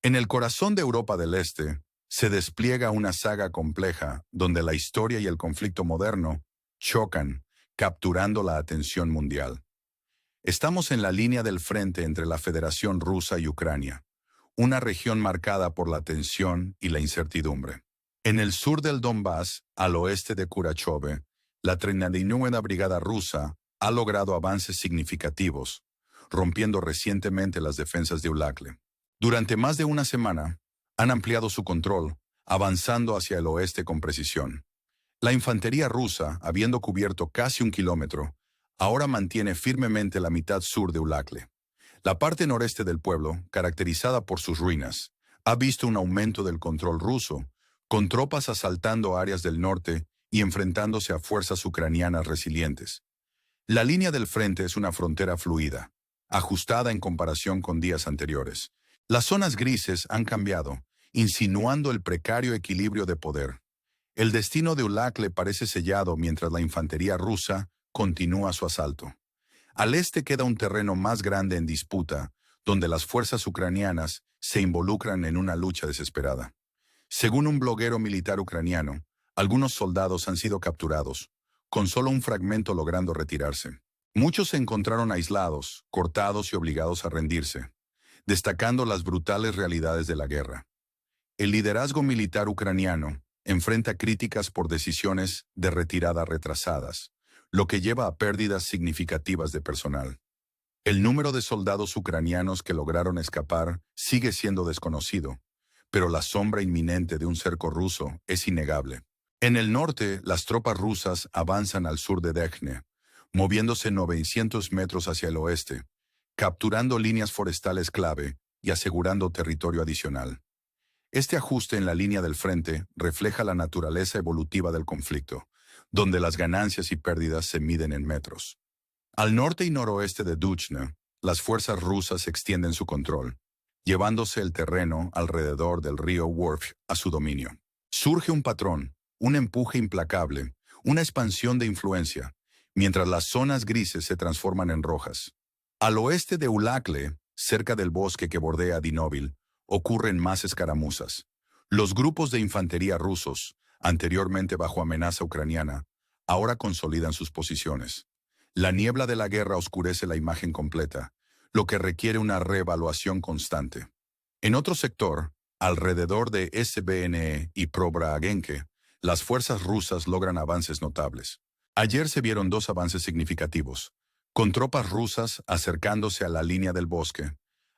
En el corazón de Europa del Este se despliega una saga compleja donde la historia y el conflicto moderno chocan, capturando la atención mundial. Estamos en la línea del frente entre la Federación Rusa y Ucrania, una región marcada por la tensión y la incertidumbre. En el sur del Donbass, al oeste de Kurachove, la 39ª Brigada Rusa ha logrado avances significativos, rompiendo recientemente las defensas de Ulakle. Durante más de una semana, han ampliado su control, avanzando hacia el oeste con precisión. La infantería rusa, habiendo cubierto casi 1 kilómetro, ahora mantiene firmemente la mitad sur de Ulakle. La parte noreste del pueblo, caracterizada por sus ruinas, ha visto un aumento del control ruso, con tropas asaltando áreas del norte y enfrentándose a fuerzas ucranianas resilientes. La línea del frente es una frontera fluida, ajustada en comparación con días anteriores. Las zonas grises han cambiado, insinuando el precario equilibrio de poder. El destino de Ulakle parece sellado mientras la infantería rusa continúa su asalto. Al este queda un terreno más grande en disputa, donde las fuerzas ucranianas se involucran en una lucha desesperada. Según un bloguero militar ucraniano, algunos soldados han sido capturados, con solo un fragmento logrando retirarse. Muchos se encontraron aislados, cortados y obligados a rendirse, destacando las brutales realidades de la guerra. El liderazgo militar ucraniano enfrenta críticas por decisiones de retirada retrasadas, lo que lleva a pérdidas significativas de personal. El número de soldados ucranianos que lograron escapar sigue siendo desconocido, pero la sombra inminente de un cerco ruso es innegable. En el norte, las tropas rusas avanzan al sur de Dejne, moviéndose 900 metros hacia el oeste, capturando líneas forestales clave y asegurando territorio adicional. Este ajuste en la línea del frente refleja la naturaleza evolutiva del conflicto, donde las ganancias y pérdidas se miden en metros. Al norte y noroeste de Duchne, las fuerzas rusas extienden su control, llevándose el terreno alrededor del río Worf a su dominio. Surge un patrón, un empuje implacable, una expansión de influencia, mientras las zonas grises se transforman en rojas. Al oeste de Ulakle, cerca del bosque que bordea Dinovil, ocurren más escaramuzas. Los grupos de infantería rusos, anteriormente bajo amenaza ucraniana, ahora consolidan sus posiciones. La niebla de la guerra oscurece la imagen completa, lo que requiere una reevaluación constante. En otro sector, alrededor de SBNE y Probra-Agenke, las fuerzas rusas logran avances notables. Ayer se vieron dos avances significativos, con tropas rusas acercándose a la línea del bosque,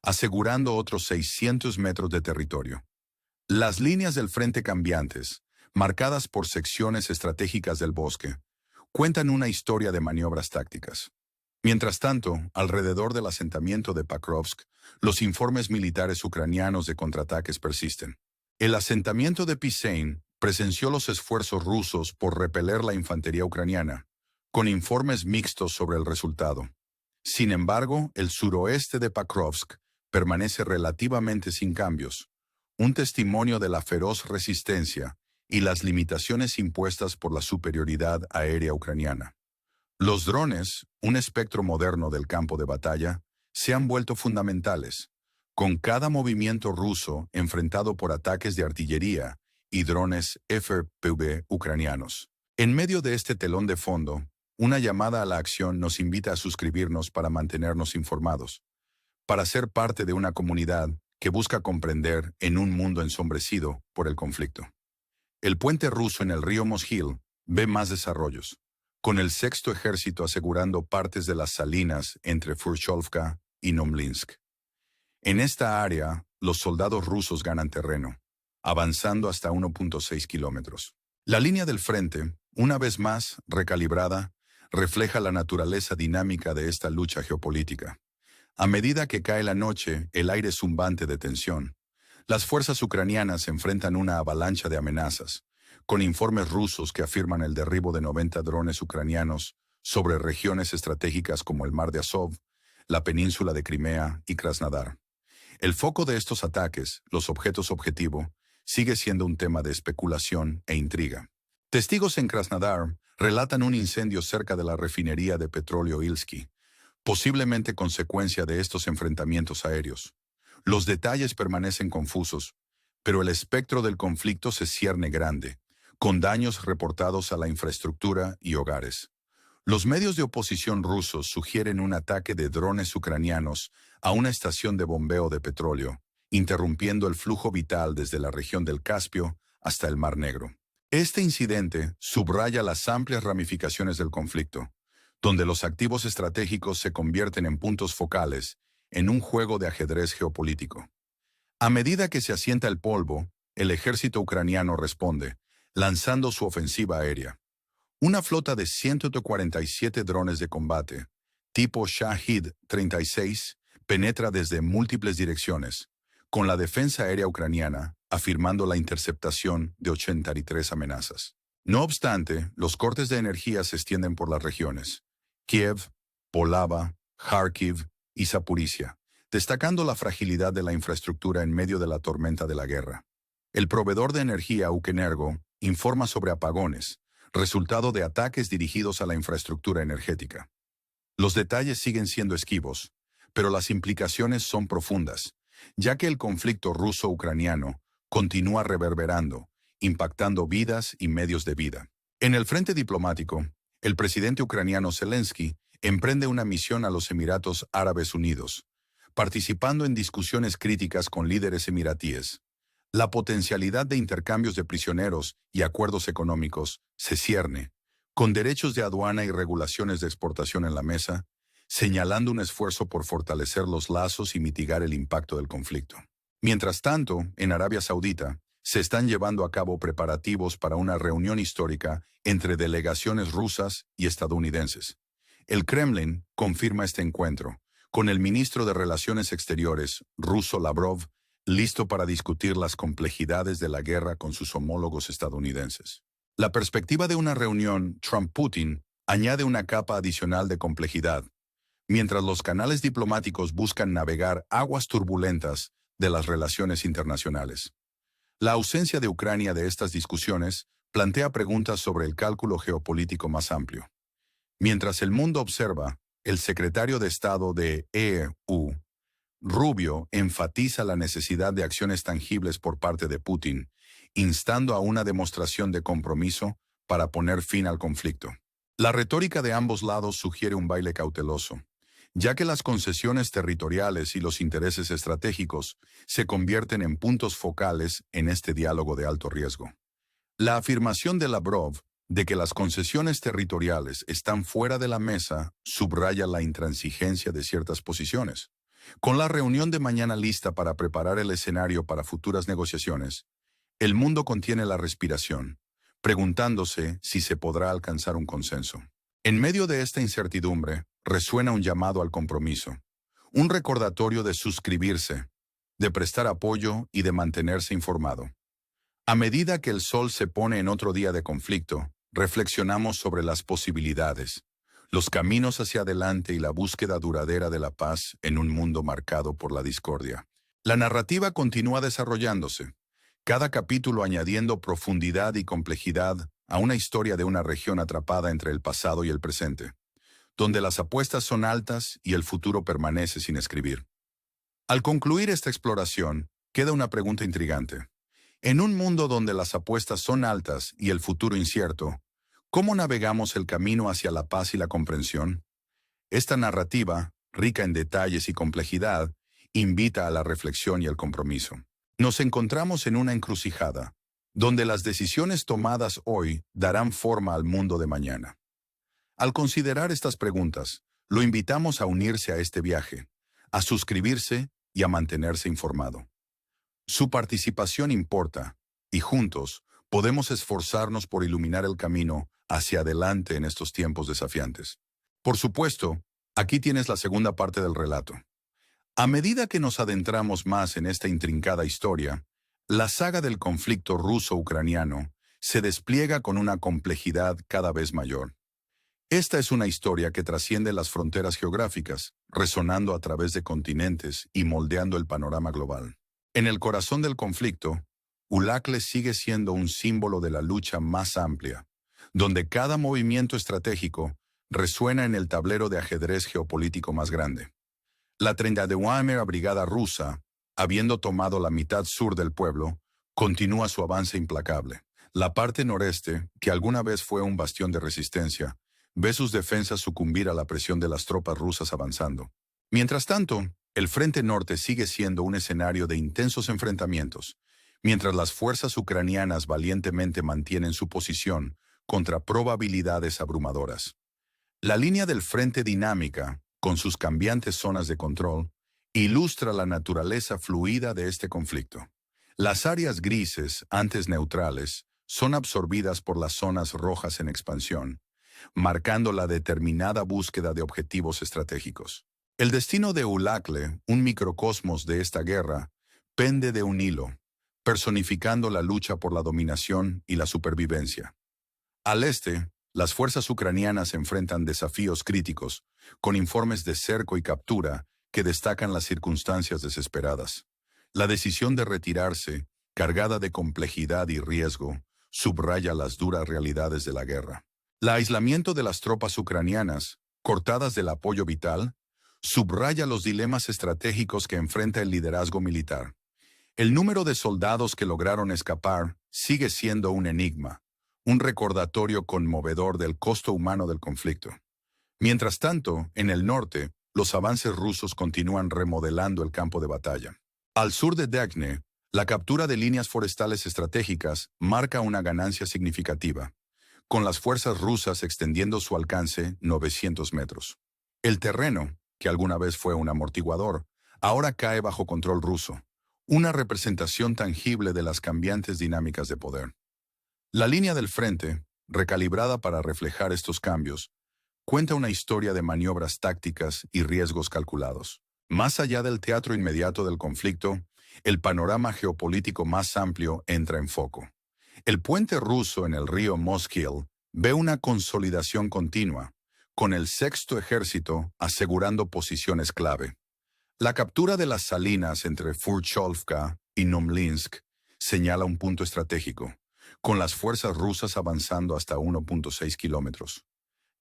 asegurando otros 600 metros de territorio. Las líneas del frente cambiantes, marcadas por secciones estratégicas del bosque, cuentan una historia de maniobras tácticas. Mientras tanto, alrededor del asentamiento de Pakrovsk, los informes militares ucranianos de contraataques persisten. El asentamiento de Pisein presenció los esfuerzos rusos por repeler la infantería ucraniana, con informes mixtos sobre el resultado. Sin embargo, el suroeste de Pakrovsk permanece relativamente sin cambios, un testimonio de la feroz resistencia y las limitaciones impuestas por la superioridad aérea ucraniana. Los drones, un espectro moderno del campo de batalla, se han vuelto fundamentales, con cada movimiento ruso enfrentado por ataques de artillería y drones FPV ucranianos. En medio de este telón de fondo, una llamada a la acción nos invita a suscribirnos para mantenernos informados, para ser parte de una comunidad que busca comprender en un mundo ensombrecido por el conflicto. El puente ruso en el río Moshil ve más desarrollos, con el sexto ejército asegurando partes de las salinas entre Furchovka y Nomlinsk. En esta área, los soldados rusos ganan terreno, avanzando hasta 1.6 kilómetros. La línea del frente, una vez más recalibrada, refleja la naturaleza dinámica de esta lucha geopolítica. A medida que cae la noche, el aire zumbante de tensión. Las fuerzas ucranianas enfrentan una avalancha de amenazas, con informes rusos que afirman el derribo de 90 drones ucranianos sobre regiones estratégicas como el Mar de Azov, la península de Crimea y Krasnodar. El foco de estos ataques, los objetos objetivo, sigue siendo un tema de especulación e intriga. Testigos en Krasnodar relatan un incendio cerca de la refinería de petróleo Ilsky, posiblemente consecuencia de estos enfrentamientos aéreos. Los detalles permanecen confusos, pero el espectro del conflicto se cierne grande, con daños reportados a la infraestructura y hogares. Los medios de oposición rusos sugieren un ataque de drones ucranianos a una estación de bombeo de petróleo, interrumpiendo el flujo vital desde la región del Caspio hasta el Mar Negro. Este incidente subraya las amplias ramificaciones del conflicto, donde los activos estratégicos se convierten en puntos focales en un juego de ajedrez geopolítico. A medida que se asienta el polvo, el ejército ucraniano responde, lanzando su ofensiva aérea. Una flota de 147 drones de combate, tipo Shahid-36, penetra desde múltiples direcciones, con la defensa aérea ucraniana afirmando la interceptación de 83 amenazas. No obstante, los cortes de energía se extienden por las regiones Kiev, Polava, Kharkiv y Zaporizhia, destacando la fragilidad de la infraestructura en medio de la tormenta de la guerra. El proveedor de energía Ukenergo informa sobre apagones, resultado de ataques dirigidos a la infraestructura energética. Los detalles siguen siendo esquivos, pero las implicaciones son profundas, ya que el conflicto ruso-ucraniano continúa reverberando, impactando vidas y medios de vida. En el frente diplomático, el presidente ucraniano Zelensky emprende una misión a los Emiratos Árabes Unidos, participando en discusiones críticas con líderes emiratíes. La potencialidad de intercambios de prisioneros y acuerdos económicos se cierne, con derechos de aduana y regulaciones de exportación en la mesa, señalando un esfuerzo por fortalecer los lazos y mitigar el impacto del conflicto. Mientras tanto, en Arabia Saudita, se están llevando a cabo preparativos para una reunión histórica entre delegaciones rusas y estadounidenses. El Kremlin confirma este encuentro, con el ministro de Relaciones Exteriores, ruso Lavrov, listo para discutir las complejidades de la guerra con sus homólogos estadounidenses. La perspectiva de una reunión Trump-Putin añade una capa adicional de complejidad, mientras los canales diplomáticos buscan navegar aguas turbulentas de las relaciones internacionales. La ausencia de Ucrania de estas discusiones plantea preguntas sobre el cálculo geopolítico más amplio. Mientras el mundo observa, el secretario de Estado de EU, Rubio, enfatiza la necesidad de acciones tangibles por parte de Putin, instando a una demostración de compromiso para poner fin al conflicto. La retórica de ambos lados sugiere un baile cauteloso, ya que las concesiones territoriales y los intereses estratégicos se convierten en puntos focales en este diálogo de alto riesgo. La afirmación de Lavrov de que las concesiones territoriales están fuera de la mesa subraya la intransigencia de ciertas posiciones. Con la reunión de mañana lista para preparar el escenario para futuras negociaciones, el mundo contiene la respiración, preguntándose si se podrá alcanzar un consenso. En medio de esta incertidumbre, resuena un llamado al compromiso, un recordatorio de suscribirse, de prestar apoyo y de mantenerse informado. A medida que el sol se pone en otro día de conflicto, reflexionamos sobre las posibilidades, los caminos hacia adelante y la búsqueda duradera de la paz en un mundo marcado por la discordia. La narrativa continúa desarrollándose, cada capítulo añadiendo profundidad y complejidad a una historia de una región atrapada entre el pasado y el presente, donde las apuestas son altas y el futuro permanece sin escribir. Al concluir esta exploración, queda una pregunta intrigante. En un mundo donde las apuestas son altas y el futuro incierto, ¿cómo navegamos el camino hacia la paz y la comprensión? Esta narrativa, rica en detalles y complejidad, invita a la reflexión y el compromiso. Nos encontramos en una encrucijada, donde las decisiones tomadas hoy darán forma al mundo de mañana. Al considerar estas preguntas, lo invitamos a unirse a este viaje, a suscribirse y a mantenerse informado. Su participación importa, y juntos podemos esforzarnos por iluminar el camino hacia adelante en estos tiempos desafiantes. Por supuesto, aquí tienes la segunda parte del relato. A medida que nos adentramos más en esta intrincada historia, la saga del conflicto ruso-ucraniano se despliega con una complejidad cada vez mayor. Esta es una historia que trasciende las fronteras geográficas, resonando a través de continentes y moldeando el panorama global. En el corazón del conflicto, Ulachle sigue siendo un símbolo de la lucha más amplia, donde cada movimiento estratégico resuena en el tablero de ajedrez geopolítico más grande. La 31ª Brigada rusa, habiendo tomado la mitad sur del pueblo, continúa su avance implacable. La parte noreste, que alguna vez fue un bastión de resistencia, ve sus defensas sucumbir a la presión de las tropas rusas avanzando. Mientras tanto, el frente norte sigue siendo un escenario de intensos enfrentamientos, mientras las fuerzas ucranianas valientemente mantienen su posición contra probabilidades abrumadoras. La línea del frente dinámica, con sus cambiantes zonas de control, ilustra la naturaleza fluida de este conflicto. Las áreas grises, antes neutrales, son absorbidas por las zonas rojas en expansión, marcando la determinada búsqueda de objetivos estratégicos. El destino de Ulakle, un microcosmos de esta guerra, pende de un hilo, personificando la lucha por la dominación y la supervivencia. Al este, las fuerzas ucranianas enfrentan desafíos críticos, con informes de cerco y captura que destacan las circunstancias desesperadas. La decisión de retirarse, cargada de complejidad y riesgo, subraya las duras realidades de la guerra. El aislamiento de las tropas ucranianas, cortadas del apoyo vital, subraya los dilemas estratégicos que enfrenta el liderazgo militar. El número de soldados que lograron escapar sigue siendo un enigma, un recordatorio conmovedor del costo humano del conflicto. Mientras tanto, en el norte, los avances rusos continúan remodelando el campo de batalla. Al sur de Dechne, la captura de líneas forestales estratégicas marca una ganancia significativa, con las fuerzas rusas extendiendo su alcance 900 metros. El terreno, que alguna vez fue un amortiguador, ahora cae bajo control ruso, una representación tangible de las cambiantes dinámicas de poder. La línea del frente, recalibrada para reflejar estos cambios, cuenta una historia de maniobras tácticas y riesgos calculados. Más allá del teatro inmediato del conflicto, el panorama geopolítico más amplio entra en foco. El puente ruso en el río Moskil ve una consolidación continua, con el Sexto Ejército asegurando posiciones clave. La captura de las salinas entre Furchovka y Nomlinsk señala un punto estratégico, con las fuerzas rusas avanzando hasta 1.6 kilómetros.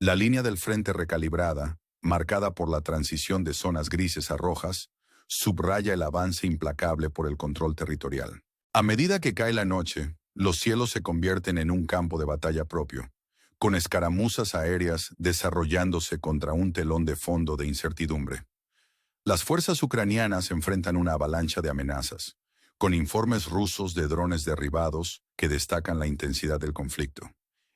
La línea del frente recalibrada, marcada por la transición de zonas grises a rojas, subraya el avance implacable por el control territorial. A medida que cae la noche, los cielos se convierten en un campo de batalla propio, con escaramuzas aéreas desarrollándose contra un telón de fondo de incertidumbre. Las fuerzas ucranianas enfrentan una avalancha de amenazas, con informes rusos de drones derribados que destacan la intensidad del conflicto.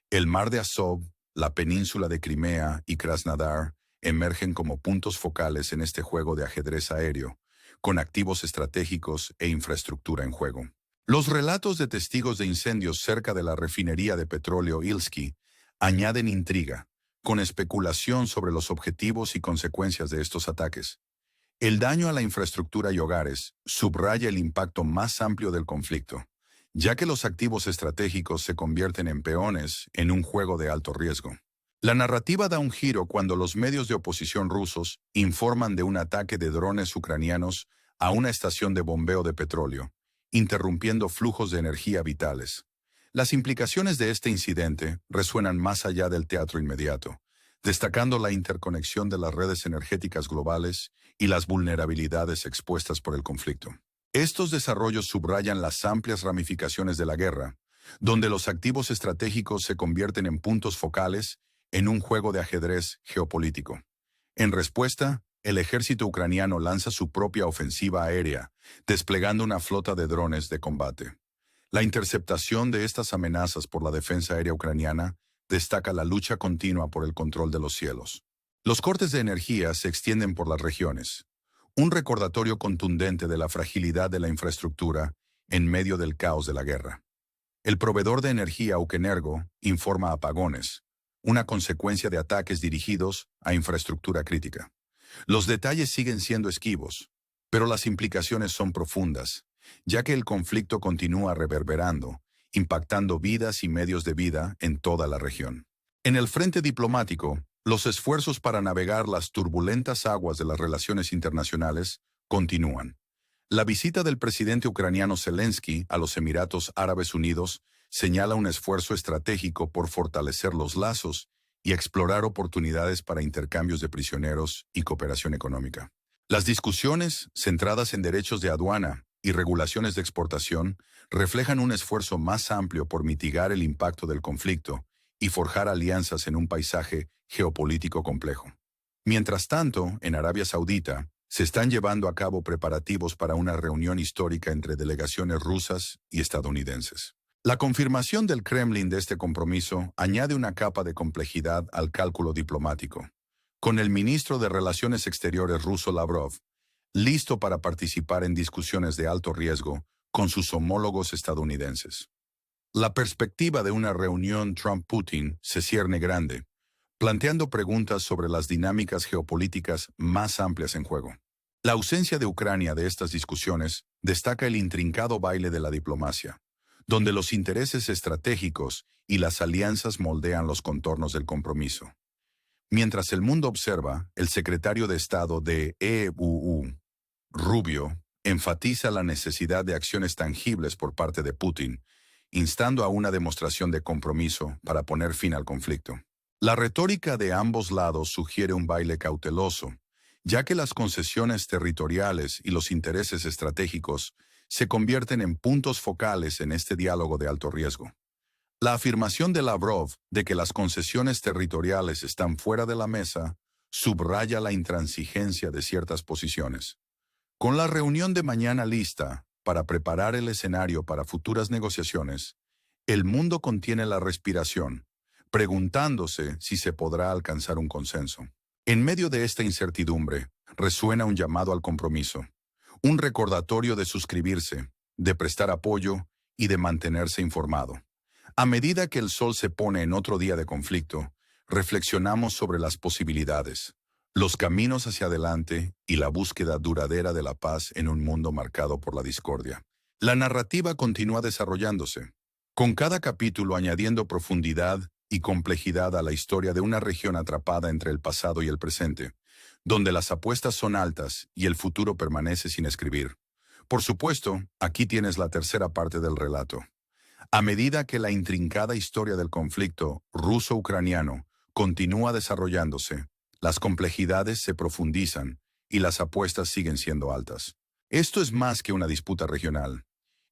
El mar de Azov, la península de Crimea y Krasnodar emergen como puntos focales en este juego de ajedrez aéreo, con activos estratégicos e infraestructura en juego. Los relatos de testigos de incendios cerca de la refinería de petróleo Ilsky añaden intriga, con especulación sobre los objetivos y consecuencias de estos ataques. El daño a la infraestructura y hogares subraya el impacto más amplio del conflicto, ya que los activos estratégicos se convierten en peones en un juego de alto riesgo. La narrativa da un giro cuando los medios de oposición rusos informan de un ataque de drones ucranianos a una estación de bombeo de petróleo, interrumpiendo flujos de energía vitales. Las implicaciones de este incidente resuenan más allá del teatro inmediato, destacando la interconexión de las redes energéticas globales y las vulnerabilidades expuestas por el conflicto. Estos desarrollos subrayan las amplias ramificaciones de la guerra, donde los activos estratégicos se convierten en puntos focales en un juego de ajedrez geopolítico. En respuesta, el ejército ucraniano lanza su propia ofensiva aérea, desplegando una flota de drones de combate. La interceptación de estas amenazas por la defensa aérea ucraniana destaca la lucha continua por el control de los cielos. Los cortes de energía se extienden por las regiones, un recordatorio contundente de la fragilidad de la infraestructura en medio del caos de la guerra. El proveedor de energía Ukenergo informa apagones, una consecuencia de ataques dirigidos a infraestructura crítica. Los detalles siguen siendo esquivos, pero las implicaciones son profundas, ya que el conflicto continúa reverberando, impactando vidas y medios de vida en toda la región. En el frente diplomático, los esfuerzos para navegar las turbulentas aguas de las relaciones internacionales continúan. La visita del presidente ucraniano Zelensky a los Emiratos Árabes Unidos señala un esfuerzo estratégico por fortalecer los lazos y explorar oportunidades para intercambios de prisioneros y cooperación económica. Las discusiones, centradas en derechos de aduana y regulaciones de exportación, reflejan un esfuerzo más amplio por mitigar el impacto del conflicto y forjar alianzas en un paisaje geopolítico complejo. Mientras tanto, en Arabia Saudita, se están llevando a cabo preparativos para una reunión histórica entre delegaciones rusas y estadounidenses. La confirmación del Kremlin de este compromiso añade una capa de complejidad al cálculo diplomático, con el ministro de Relaciones Exteriores ruso Lavrov listo para participar en discusiones de alto riesgo con sus homólogos estadounidenses. La perspectiva de una reunión Trump-Putin se cierne grande, planteando preguntas sobre las dinámicas geopolíticas más amplias en juego. La ausencia de Ucrania de estas discusiones destaca el intrincado baile de la diplomacia, donde los intereses estratégicos y las alianzas moldean los contornos del compromiso. Mientras el mundo observa, el secretario de Estado de EUU, Rubio, enfatiza la necesidad de acciones tangibles por parte de Putin, instando a una demostración de compromiso para poner fin al conflicto. La retórica de ambos lados sugiere un baile cauteloso, ya que las concesiones territoriales y los intereses estratégicos se convierten en puntos focales en este diálogo de alto riesgo. La afirmación de Lavrov de que las concesiones territoriales están fuera de la mesa subraya la intransigencia de ciertas posiciones. Con la reunión de mañana lista para preparar el escenario para futuras negociaciones, el mundo contiene la respiración, preguntándose si se podrá alcanzar un consenso. En medio de esta incertidumbre, resuena un llamado al compromiso, un recordatorio de suscribirse, de prestar apoyo y de mantenerse informado. A medida que el sol se pone en otro día de conflicto, reflexionamos sobre las posibilidades, los caminos hacia adelante y la búsqueda duradera de la paz en un mundo marcado por la discordia. La narrativa continúa desarrollándose, con cada capítulo añadiendo profundidad y complejidad a la historia de una región atrapada entre el pasado y el presente, donde las apuestas son altas y el futuro permanece sin escribir. Por supuesto, aquí tienes la tercera parte del relato. A medida que la intrincada historia del conflicto ruso-ucraniano continúa desarrollándose, las complejidades se profundizan y las apuestas siguen siendo altas. Esto es más que una disputa regional.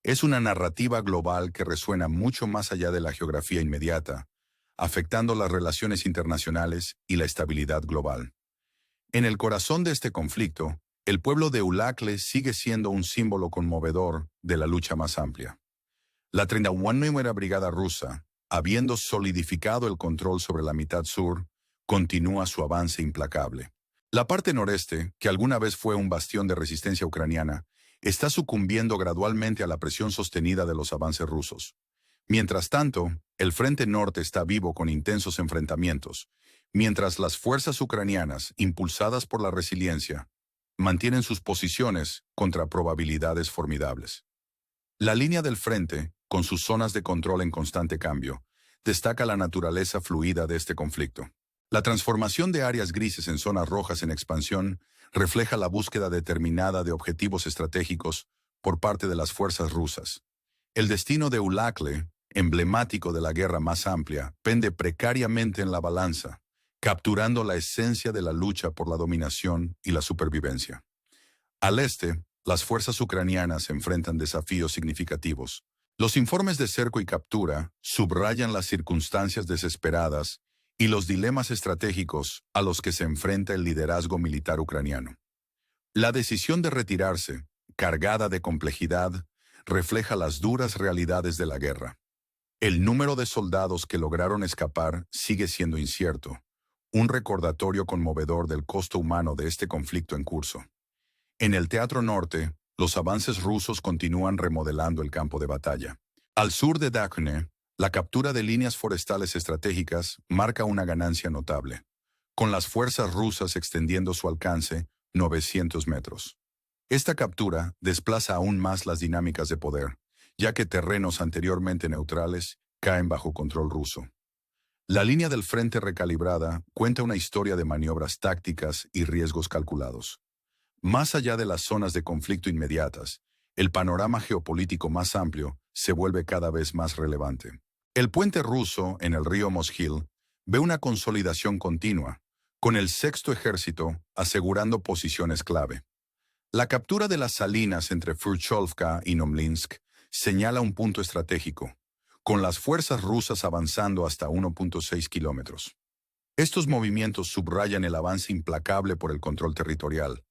Es una narrativa global que resuena mucho más allá de la geografía inmediata, afectando las relaciones internacionales y la estabilidad global. En el corazón de este conflicto, el pueblo de Ulachle sigue siendo un símbolo conmovedor de la lucha más amplia. La 31ª Brigada rusa, habiendo solidificado el control sobre la mitad sur, continúa su avance implacable. La parte noreste, que alguna vez fue un bastión de resistencia ucraniana, está sucumbiendo gradualmente a la presión sostenida de los avances rusos. Mientras tanto, el frente norte está vivo con intensos enfrentamientos, mientras las fuerzas ucranianas, impulsadas por la resiliencia, mantienen sus posiciones contra probabilidades formidables. La línea del frente, con sus zonas de control en constante cambio, destaca la naturaleza fluida de este conflicto. La transformación de áreas grises en zonas rojas en expansión refleja la búsqueda determinada de objetivos estratégicos por parte de las fuerzas rusas. El destino de Ulachle, emblemático de la guerra más amplia, pende precariamente en la balanza, capturando la esencia de la lucha por la dominación y la supervivencia. Al este, las fuerzas ucranianas enfrentan desafíos significativos. Los informes de cerco y captura subrayan las circunstancias desesperadas y los dilemas estratégicos a los que se enfrenta el liderazgo militar ucraniano. La decisión de retirarse, cargada de complejidad, refleja las duras realidades de la guerra. El número de soldados que lograron escapar sigue siendo incierto, un recordatorio conmovedor del costo humano de este conflicto en curso. En el Teatro Norte, los avances rusos continúan remodelando el campo de batalla. Al sur de Dakhne, la captura de líneas forestales estratégicas marca una ganancia notable, con las fuerzas rusas extendiendo su alcance 900 metros. Esta captura desplaza aún más las dinámicas de poder, ya que terrenos anteriormente neutrales caen bajo control ruso. La línea del frente recalibrada cuenta una historia de maniobras tácticas y riesgos calculados. Más allá de las zonas de conflicto inmediatas, el panorama geopolítico más amplio se vuelve cada vez más relevante. El puente ruso en el río Moshil ve una consolidación continua, con el Sexto Ejército asegurando posiciones clave. La captura de las salinas entre Frutchovka y Nomlinsk señala un punto estratégico, con las fuerzas rusas avanzando hasta 1.6 kilómetros. Estos movimientos subrayan el avance implacable por el control territorial,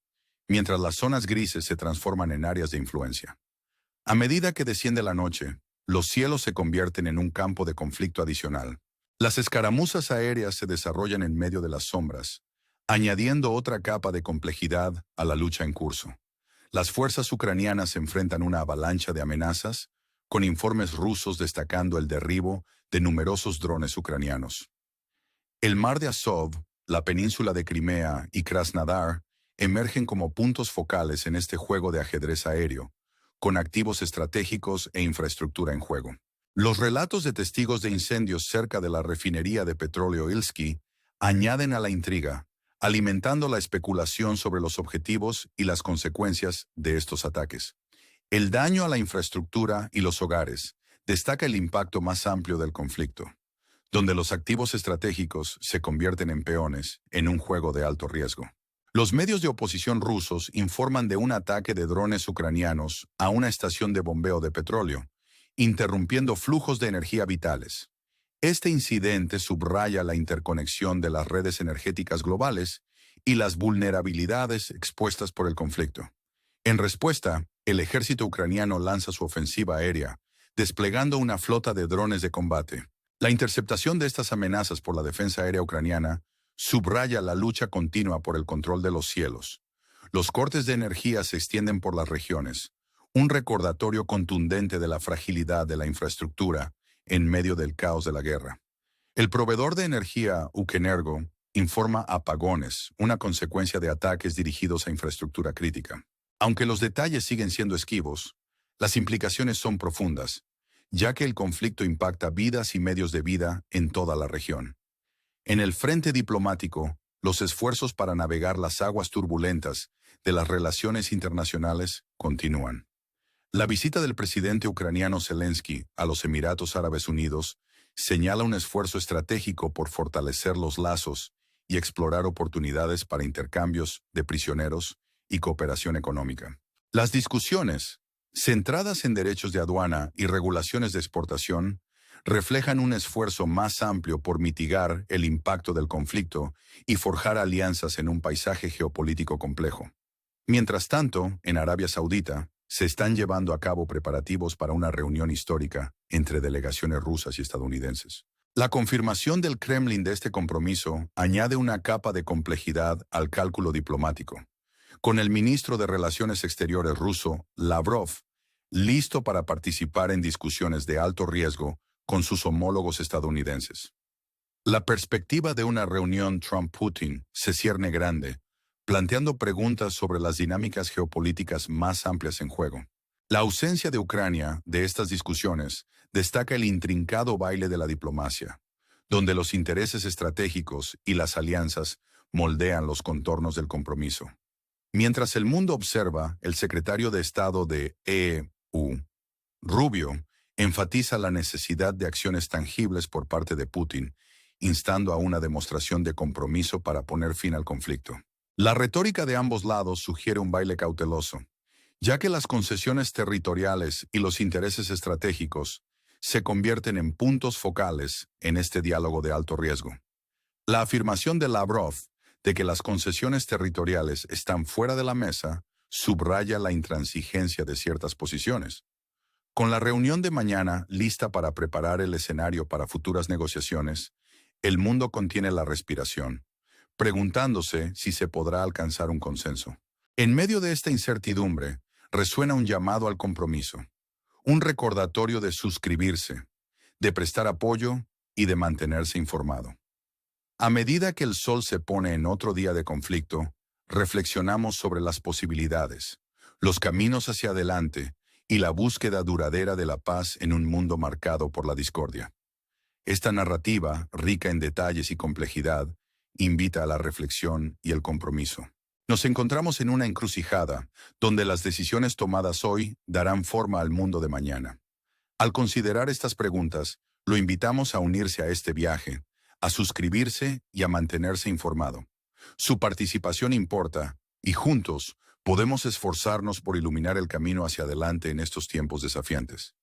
mientras las zonas grises se transforman en áreas de influencia. A medida que desciende la noche, los cielos se convierten en un campo de conflicto adicional. Las escaramuzas aéreas se desarrollan en medio de las sombras, añadiendo otra capa de complejidad a la lucha en curso. Las fuerzas ucranianas enfrentan una avalancha de amenazas, con informes rusos destacando el derribo de numerosos drones ucranianos. El mar de Azov, la península de Crimea y Krasnodar emergen como puntos focales en este juego de ajedrez aéreo, con activos estratégicos e infraestructura en juego. Los relatos de testigos de incendios cerca de la refinería de petróleo Ilsky añaden a la intriga, alimentando la especulación sobre los objetivos y las consecuencias de estos ataques. El daño a la infraestructura y los hogares destaca el impacto más amplio del conflicto, donde los activos estratégicos se convierten en peones en un juego de alto riesgo. Los medios de oposición rusos informan de un ataque de drones ucranianos a una estación de bombeo de petróleo, interrumpiendo flujos de energía vitales. Este incidente subraya la interconexión de las redes energéticas globales y las vulnerabilidades expuestas por el conflicto. En respuesta, el ejército ucraniano lanza su ofensiva aérea, desplegando una flota de drones de combate. La interceptación de estas amenazas por la defensa aérea ucraniana subraya la lucha continua por el control de los cielos. Los cortes de energía se extienden por las regiones, un recordatorio contundente de la fragilidad de la infraestructura en medio del caos de la guerra. El proveedor de energía, Ukenergo, informa apagones, una consecuencia de ataques dirigidos a infraestructura crítica. Aunque los detalles siguen siendo esquivos, las implicaciones son profundas, ya que el conflicto impacta vidas y medios de vida en toda la región. En el frente diplomático, los esfuerzos para navegar las aguas turbulentas de las relaciones internacionales continúan. La visita del presidente ucraniano Zelensky a los Emiratos Árabes Unidos señala un esfuerzo estratégico por fortalecer los lazos y explorar oportunidades para intercambios de prisioneros y cooperación económica. Las discusiones, centradas en derechos de aduana y regulaciones de exportación, reflejan un esfuerzo más amplio por mitigar el impacto del conflicto y forjar alianzas en un paisaje geopolítico complejo. Mientras tanto, en Arabia Saudita, se están llevando a cabo preparativos para una reunión histórica entre delegaciones rusas y estadounidenses. La confirmación del Kremlin de este compromiso añade una capa de complejidad al cálculo diplomático, con el ministro de Relaciones Exteriores ruso, Lavrov, listo para participar en discusiones de alto riesgo con sus homólogos estadounidenses. La perspectiva de una reunión Trump-Putin se cierne grande, planteando preguntas sobre las dinámicas geopolíticas más amplias en juego. La ausencia de Ucrania de estas discusiones destaca el intrincado baile de la diplomacia, donde los intereses estratégicos y las alianzas moldean los contornos del compromiso. Mientras el mundo observa, el secretario de Estado de EU, Rubio, enfatiza la necesidad de acciones tangibles por parte de Putin, instando a una demostración de compromiso para poner fin al conflicto. La retórica de ambos lados sugiere un baile cauteloso, ya que las concesiones territoriales y los intereses estratégicos se convierten en puntos focales en este diálogo de alto riesgo. La afirmación de Lavrov de que las concesiones territoriales están fuera de la mesa subraya la intransigencia de ciertas posiciones. Con la reunión de mañana lista para preparar el escenario para futuras negociaciones, el mundo contiene la respiración, preguntándose si se podrá alcanzar un consenso. En medio de esta incertidumbre, resuena un llamado al compromiso, un recordatorio de suscribirse, de prestar apoyo y de mantenerse informado. A medida que el sol se pone en otro día de conflicto, reflexionamos sobre las posibilidades, los caminos hacia adelante y la búsqueda duradera de la paz en un mundo marcado por la discordia. Esta narrativa, rica en detalles y complejidad, invita a la reflexión y el compromiso. Nos encontramos en una encrucijada, donde las decisiones tomadas hoy darán forma al mundo de mañana. Al considerar estas preguntas, lo invitamos a unirse a este viaje, a suscribirse y a mantenerse informado. Su participación importa, y juntos Podemos esforzarnos por iluminar el camino hacia adelante en estos tiempos desafiantes.